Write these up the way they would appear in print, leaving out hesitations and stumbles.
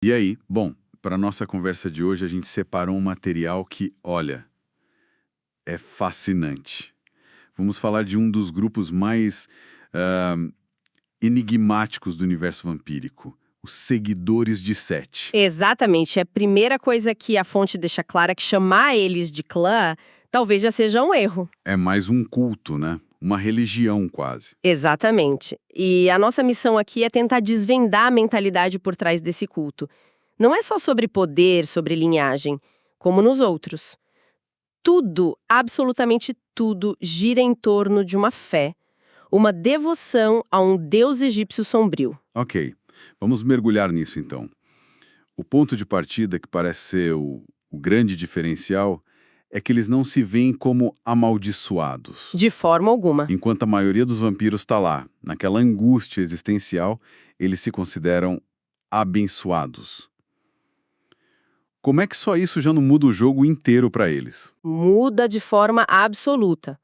E aí, bom, para nossa conversa de hoje a gente separou um material que, olha, é fascinante. Vamos falar de um dos grupos mais ah, enigmáticos do universo vampírico, os Seguidores de Sete. Exatamente. A primeira coisa que a fonte deixa clara é que chamar eles de clã talvez já seja um erro. É mais um culto, né? Uma religião quase. Exatamente. E a nossa missão aqui é tentar desvendar a mentalidade por trás desse culto. Não é só sobre poder, sobre linhagem, como nos outros. Tudo, absolutamente tudo, gira em torno de uma fé, uma devoção a um deus egípcio sombrio. Ok, vamos mergulhar nisso então. O ponto de partida, que parece ser o grande diferencial, é que eles não se veem como amaldiçoados. De forma alguma. Enquanto a maioria dos vampiros está lá, naquela angústia existencial, eles se consideram abençoados. Como é que só isso já não muda o jogo inteiro para eles? Muda de forma absoluta.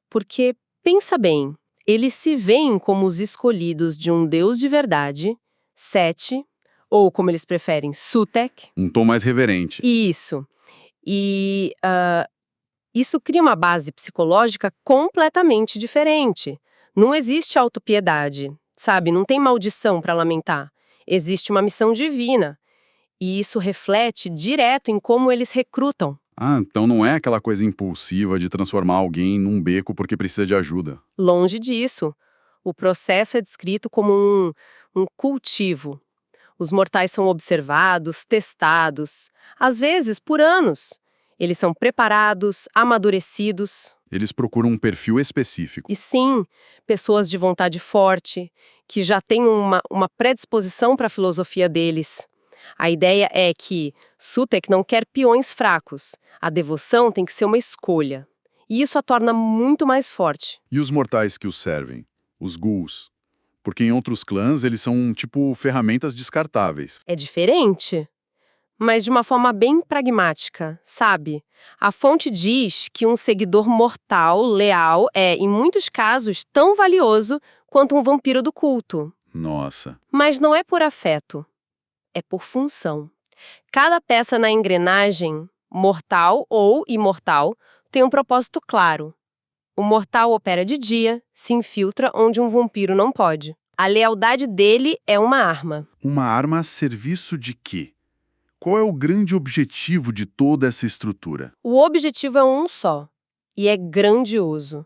Porque, pensa bem, eles se veem como os escolhidos de um deus de verdade, Sete, ou como eles preferem, Sutek. Um tom mais reverente. Isso. E isso cria uma base psicológica completamente diferente. Não existe autopiedade, sabe? Não tem maldição para lamentar. Existe uma missão divina. E isso reflete direto em como eles recrutam. Ah, então não é aquela coisa impulsiva de transformar alguém num beco porque precisa de ajuda. Longe disso. O processo é descrito como um cultivo. Os mortais são observados, testados, às vezes por anos. Eles são preparados, amadurecidos. Eles procuram um perfil específico. E sim, pessoas de vontade forte, que já têm uma predisposição para a filosofia deles. A ideia é que Sutek não quer peões fracos. A devoção tem que ser uma escolha. E isso a torna muito mais forte. E os mortais que os servem? Os ghouls? Porque em outros clãs eles são, tipo, ferramentas descartáveis. É diferente, mas de uma forma bem pragmática, sabe? A fonte diz que um seguidor mortal, leal, é, em muitos casos, tão valioso quanto um vampiro do culto. Nossa. Mas não é por afeto, é por função. Cada peça na engrenagem, mortal ou imortal, tem um propósito claro. O mortal opera de dia, se infiltra onde um vampiro não pode. A lealdade dele é uma arma. Uma arma a serviço de quê? Qual é o grande objetivo de toda essa estrutura? O objetivo é um só, e é grandioso.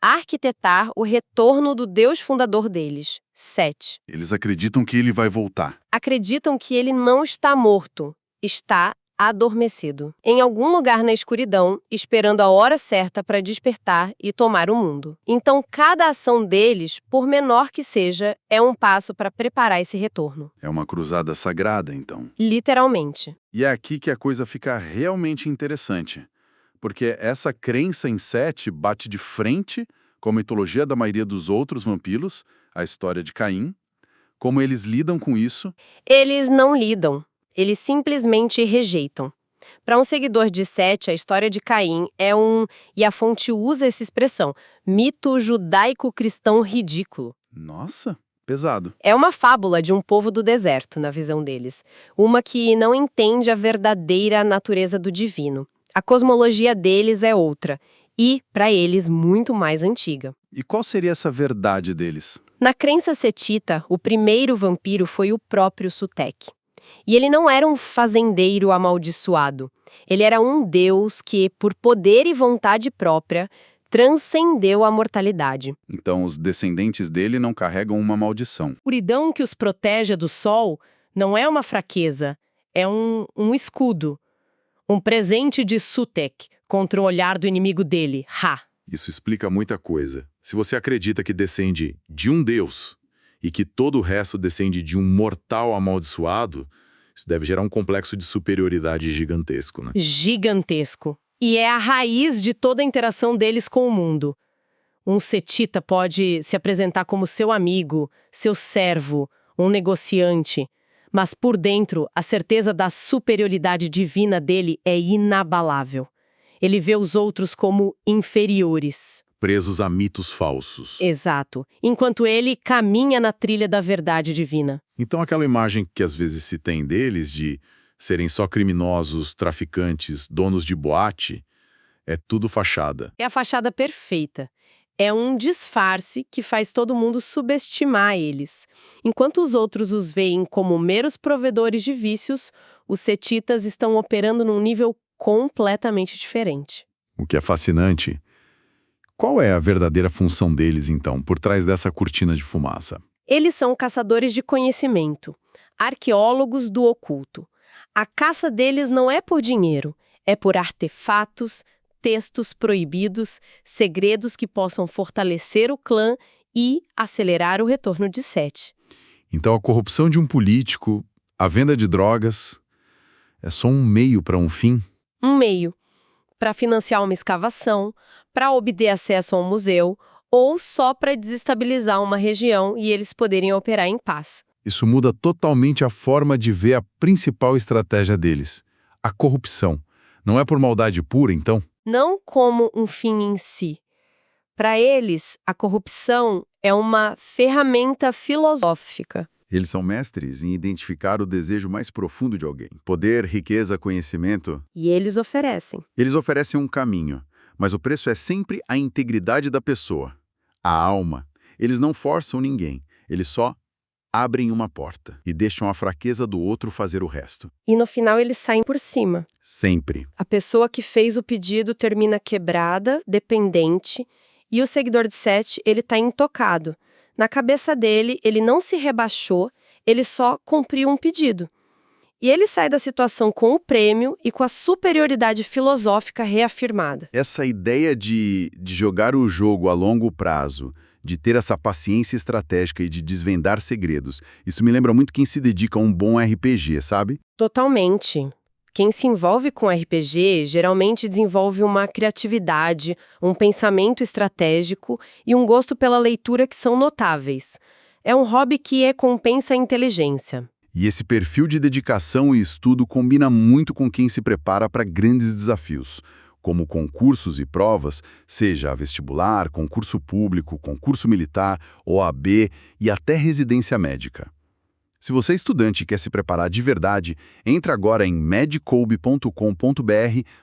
Arquitetar o retorno do Deus fundador deles, Sete. Eles acreditam que ele vai voltar. Acreditam que ele não está morto, está adormecido, em algum lugar na escuridão, esperando a hora certa para despertar e tomar o mundo. Então, cada ação deles, por menor que seja, é um passo para preparar esse retorno. É uma cruzada sagrada, então. Literalmente. E é aqui que a coisa fica realmente interessante. Porque essa crença em Sete bate de frente com a mitologia da maioria dos outros vampiros, a história de Caim. Como eles lidam com isso? Eles não lidam. Eles simplesmente rejeitam. Para um seguidor de Sete, a história de Caim é e a fonte usa essa expressão, mito judaico-cristão ridículo. Nossa, pesado. É uma fábula de um povo do deserto, na visão deles. Uma que não entende a verdadeira natureza do divino. A cosmologia deles é outra. E, para eles, muito mais antiga. E qual seria essa verdade deles? Na crença setita, o primeiro vampiro foi o próprio Sutek. E ele não era um fazendeiro amaldiçoado. Ele era um deus que, por poder e vontade própria, transcendeu a mortalidade. Então, os descendentes dele não carregam uma maldição. A escuridão que os protege do sol não é uma fraqueza, é um escudo. Um presente de Sutek contra o olhar do inimigo dele, Ra. Isso explica muita coisa. Se você acredita que descende de um deus e que todo o resto descende de um mortal amaldiçoado, isso deve gerar um complexo de superioridade gigantesco, né? Gigantesco. E é a raiz de toda a interação deles com o mundo. Um setita pode se apresentar como seu amigo, seu servo, um negociante, mas por dentro a certeza da superioridade divina dele é inabalável. Ele vê os outros como inferiores. presos a mitos falsos. Exato. Enquanto ele caminha na trilha da verdade divina. Então aquela imagem que às vezes se tem deles de serem só criminosos, traficantes, donos de boate, é tudo fachada. É a fachada perfeita. É um disfarce que faz todo mundo subestimar eles. Enquanto os outros os veem como meros provedores de vícios, os setitas estão operando num nível completamente diferente. O que é fascinante. Qual é a verdadeira função deles, então, por trás dessa cortina de fumaça? Eles são caçadores de conhecimento, arqueólogos do oculto. A caça deles não é por dinheiro, é por artefatos, textos proibidos, segredos que possam fortalecer o clã e acelerar o retorno de Sete. Então a corrupção de um político, a venda de drogas, é só um meio para um fim? Um meio para financiar uma escavação, para obter acesso a um museu ou só para desestabilizar uma região e eles poderem operar em paz. Isso muda totalmente a forma de ver a principal estratégia deles, a corrupção. Não é por maldade pura, então? Não como um fim em si. Para eles, a corrupção é uma ferramenta filosófica. Eles são mestres em identificar o desejo mais profundo de alguém. Poder, riqueza, conhecimento. E eles oferecem. Eles oferecem um caminho, mas o preço é sempre a integridade da pessoa, a alma. Eles não forçam ninguém, eles só abrem uma porta e deixam a fraqueza do outro fazer o resto. E no final eles saem por cima. Sempre. A pessoa que fez o pedido termina quebrada, dependente, e o seguidor de Sete, ele está intocado. Na cabeça dele, ele não se rebaixou, ele só cumpriu um pedido. E ele sai da situação com o prêmio e com a superioridade filosófica reafirmada. Essa ideia de jogar o jogo a longo prazo, de ter essa paciência estratégica e de desvendar segredos, isso me lembra muito quem se dedica a um bom RPG, sabe? Totalmente. Quem se envolve com RPG geralmente desenvolve uma criatividade, um pensamento estratégico e um gosto pela leitura que são notáveis. É um hobby que recompensa a inteligência. E esse perfil de dedicação e estudo combina muito com quem se prepara para grandes desafios, como concursos e provas, seja vestibular, concurso público, concurso militar, OAB e até residência médica. Se você é estudante e quer se preparar de verdade, entre agora em medcoub.com.br,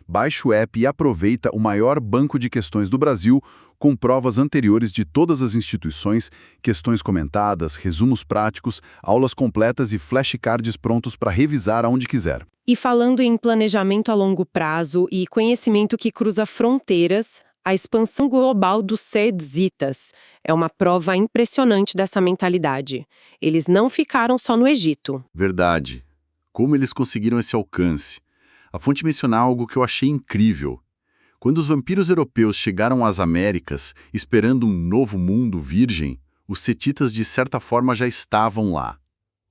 baixe o app e aproveita o maior banco de questões do Brasil, com provas anteriores de todas as instituições, questões comentadas, resumos práticos, aulas completas e flashcards prontos para revisar aonde quiser. E falando em planejamento a longo prazo e conhecimento que cruza fronteiras, a expansão global dos Setitas é uma prova impressionante dessa mentalidade. Eles não ficaram só no Egito. Verdade. Como eles conseguiram esse alcance? A fonte menciona algo que eu achei incrível. Quando os vampiros europeus chegaram às Américas, esperando um novo mundo virgem, os setitas de certa forma já estavam lá.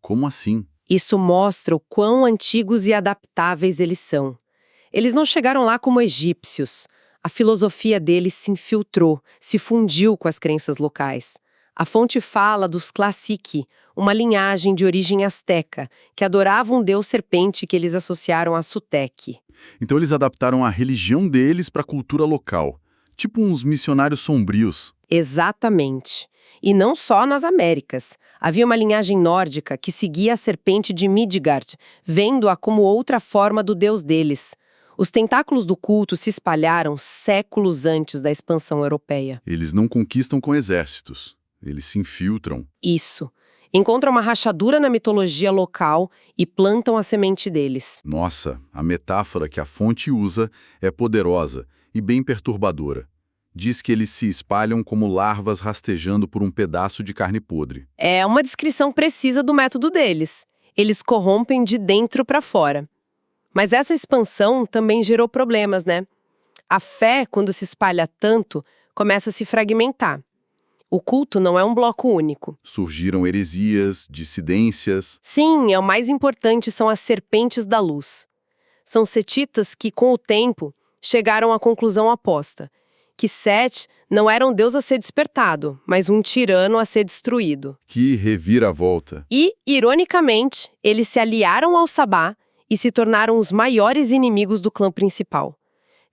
Como assim? Isso mostra o quão antigos e adaptáveis eles são. Eles não chegaram lá como egípcios. A filosofia deles se infiltrou, se fundiu com as crenças locais. A fonte fala dos Tlaxiqui, uma linhagem de origem asteca, que adorava um deus serpente que eles associaram a Suteque. Então eles adaptaram a religião deles para a cultura local, tipo uns missionários sombrios. Exatamente. E não só nas Américas. Havia uma linhagem nórdica que seguia a serpente de Midgard, vendo-a como outra forma do deus deles. Os tentáculos do culto se espalharam séculos antes da expansão europeia. Eles não conquistam com exércitos, eles se infiltram. Isso. Encontram uma rachadura na mitologia local e plantam a semente deles. Nossa, a metáfora que a fonte usa é poderosa e bem perturbadora. Diz que eles se espalham como larvas rastejando por um pedaço de carne podre. É uma descrição precisa do método deles. Eles corrompem de dentro para fora. Mas essa expansão também gerou problemas, né? A fé, quando se espalha tanto, começa a se fragmentar. O culto não é um bloco único. Surgiram heresias, dissidências. Sim, o mais importante são as serpentes da luz. São setitas que, com o tempo, chegaram à conclusão oposta, que Set não era um deus a ser despertado, mas um tirano a ser destruído. Que reviravolta. E, ironicamente, eles se aliaram ao Sabá e se tornaram os maiores inimigos do clã principal.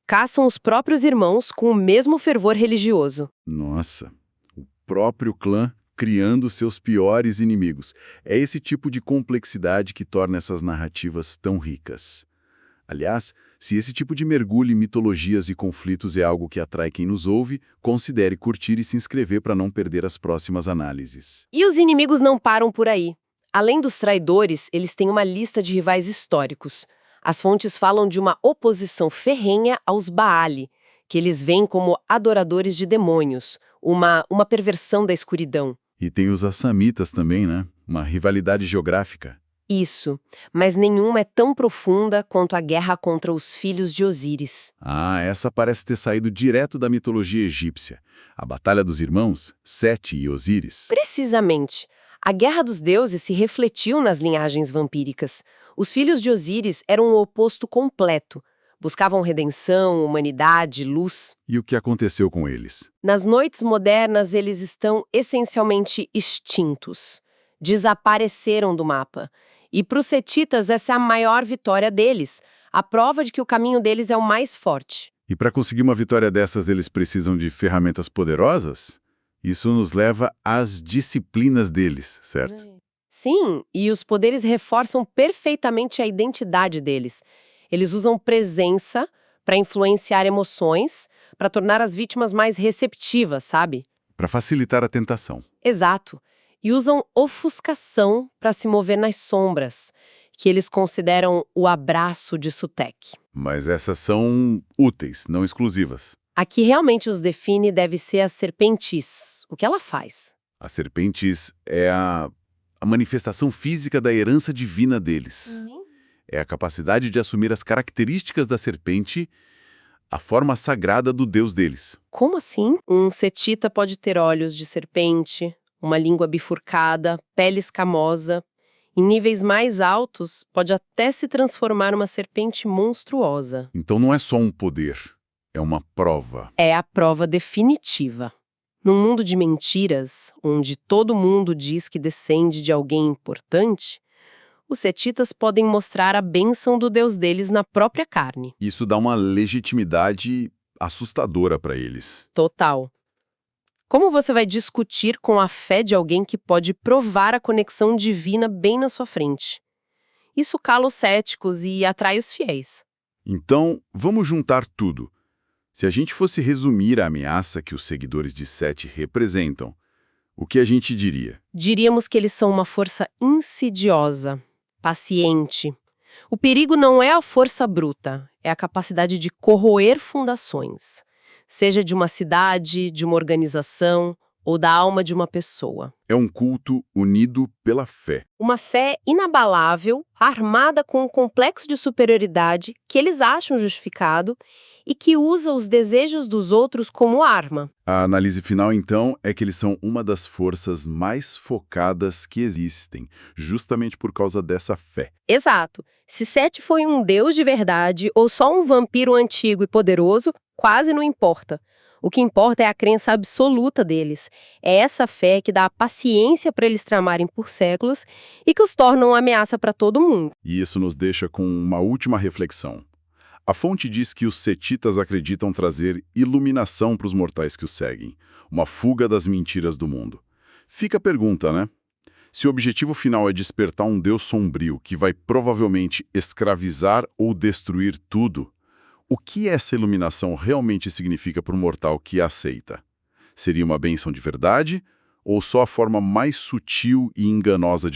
Caçam os próprios irmãos com o mesmo fervor religioso. Nossa, o próprio clã criando seus piores inimigos. É esse tipo de complexidade que torna essas narrativas tão ricas. Aliás, se esse tipo de mergulho em mitologias e conflitos é algo que atrai quem nos ouve, considere curtir e se inscrever para não perder as próximas análises. E os inimigos não param por aí. Além dos traidores, eles têm uma lista de rivais históricos. As fontes falam de uma oposição ferrenha aos Baali, que eles veem como adoradores de demônios, uma perversão da escuridão. E tem os assamitas também, né? Uma rivalidade geográfica. Isso, mas nenhuma é tão profunda quanto a guerra contra os filhos de Osíris. Ah, essa parece ter saído direto da mitologia egípcia. A Batalha dos Irmãos, Sete e Osíris. Precisamente. A guerra dos deuses se refletiu nas linhagens vampíricas. Os filhos de Osíris eram o oposto completo. Buscavam redenção, humanidade, luz. E o que aconteceu com eles? Nas noites modernas, eles estão essencialmente extintos. Desapareceram do mapa. E para os setitas, essa é a maior vitória deles. A prova de que o caminho deles é o mais forte. E para conseguir uma vitória dessas, eles precisam de ferramentas poderosas? Isso nos leva às disciplinas deles, certo? Sim, e os poderes reforçam perfeitamente a identidade deles. Eles usam presença para influenciar emoções, para tornar as vítimas mais receptivas, sabe? Para facilitar a tentação. Exato. E usam ofuscação para se mover nas sombras, que eles consideram o abraço de Sutek. Mas essas são úteis, não exclusivas. A que realmente os define deve ser a serpentis. O que ela faz? A serpentis é a manifestação física da herança divina deles. É a capacidade de assumir as características da serpente, a forma sagrada do deus deles. Como assim? Um setita pode ter olhos de serpente, uma língua bifurcada, pele escamosa. Em níveis mais altos, pode até se transformar numa serpente monstruosa. Então não é só um poder, é uma prova. É a prova definitiva. Num mundo de mentiras, onde todo mundo diz que descende de alguém importante, os setitas podem mostrar a bênção do deus deles na própria carne. Isso dá uma legitimidade assustadora para eles. Total. Como você vai discutir com a fé de alguém que pode provar a conexão divina bem na sua frente? Isso cala os céticos e atrai os fiéis. Então, vamos juntar tudo. Se a gente fosse resumir a ameaça que os seguidores de Sete representam, o que a gente diria? Diríamos que eles são uma força insidiosa, paciente. O perigo não é a força bruta, é a capacidade de corroer fundações. Seja de uma cidade, de uma organização ou da alma de uma pessoa. É um culto unido pela fé. Uma fé inabalável, armada com um complexo de superioridade que eles acham justificado e que usa os desejos dos outros como arma. A análise final, então, é que eles são uma das forças mais focadas que existem, justamente por causa dessa fé. Exato. Se Sete foi um deus de verdade ou só um vampiro antigo e poderoso, quase não importa. O que importa é a crença absoluta deles. É essa fé que dá a paciência para eles tramarem por séculos e que os torna uma ameaça para todo mundo. E isso nos deixa com uma última reflexão. A fonte diz que os setitas acreditam trazer iluminação para os mortais que os seguem, uma fuga das mentiras do mundo. Fica a pergunta, né? Se o objetivo final é despertar um deus sombrio que vai provavelmente escravizar ou destruir tudo, o que essa iluminação realmente significa para o mortal que a aceita? Seria uma bênção de verdade ou só a forma mais sutil e enganosa de